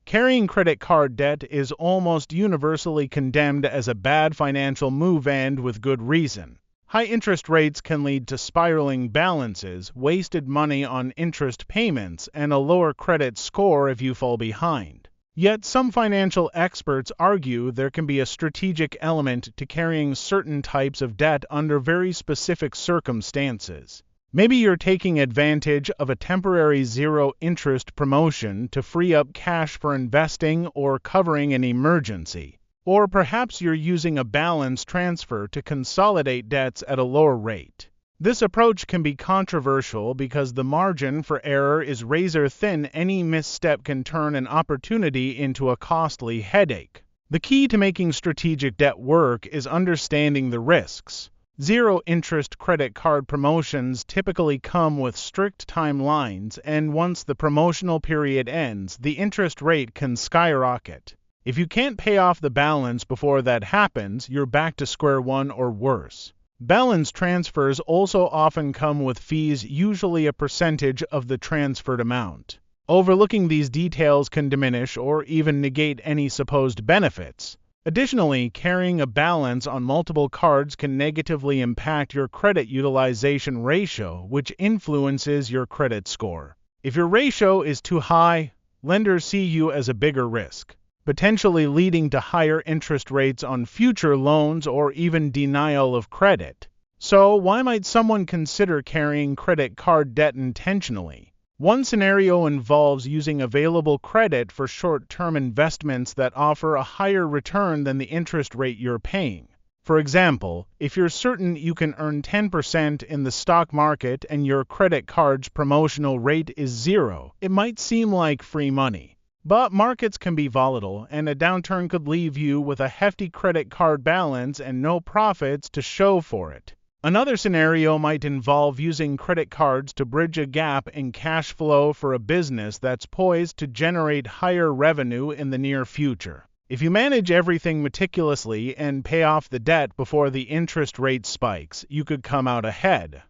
Carrying credit card debt is almost universally condemned as a bad financial move, and with good reason. High interest rates can lead to spiraling balances, wasted money on interest payments, and a lower credit score if you fall behind. Yet some financial experts argue there can be a strategic element to carrying certain types of debt under very specific circumstances. Maybe you're taking advantage of a temporary zero-interest promotion to free up cash for investing or covering an emergency. Or perhaps you're using a balance transfer to consolidate debts at a lower rate. This approach can be controversial because the margin for error is razor thin. Any misstep can turn an opportunity into a costly headache. The key to making strategic debt work is understanding the risks. Zero-interest credit card promotions typically come with strict timelines, and once the promotional period ends, the interest rate can skyrocket. If you can't pay off the balance before that happens, you're back to square one or worse. Balance transfers also often come with fees, usually a percentage of the transferred amount. Overlooking these details can diminish or even negate any supposed benefits. Additionally, carrying a balance on multiple cards can negatively impact your credit utilization ratio, which influences your credit score. If your ratio is too high, lenders see you as a bigger risk, potentially leading to higher interest rates on future loans or even denial of credit. So, why might someone consider carrying credit card debt intentionally? One scenario involves using available credit for short-term investments that offer a higher return than the interest rate you're paying. For example, if you're certain you can earn 10% in the stock market and your credit card's promotional rate is 0, it might seem like free money. But markets can be volatile, and a downturn could leave you with a hefty credit card balance and no profits to show for it. Another scenario might involve using credit cards to bridge a gap in cash flow for a business that's poised to generate higher revenue in the near future. If you manage everything meticulously and pay off the debt before the interest rate spikes, you could come out ahead.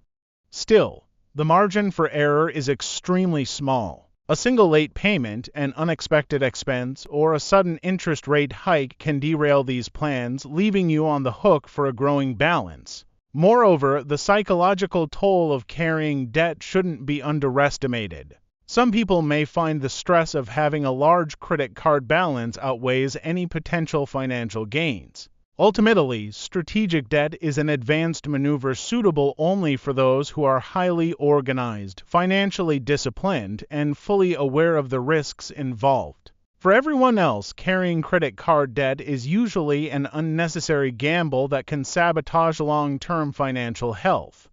Still, the margin for error is extremely small. A single late payment, an unexpected expense, or a sudden interest rate hike can derail these plans, leaving you on the hook for a growing balance. Moreover, the psychological toll of carrying debt shouldn't be underestimated. Some people may find the stress of having a large credit card balance outweighs any potential financial gains. Ultimately, strategic debt is an advanced maneuver suitable only for those who are highly organized, financially disciplined, and fully aware of the risks involved. For everyone else, carrying credit card debt is usually an unnecessary gamble that can sabotage long-term financial health.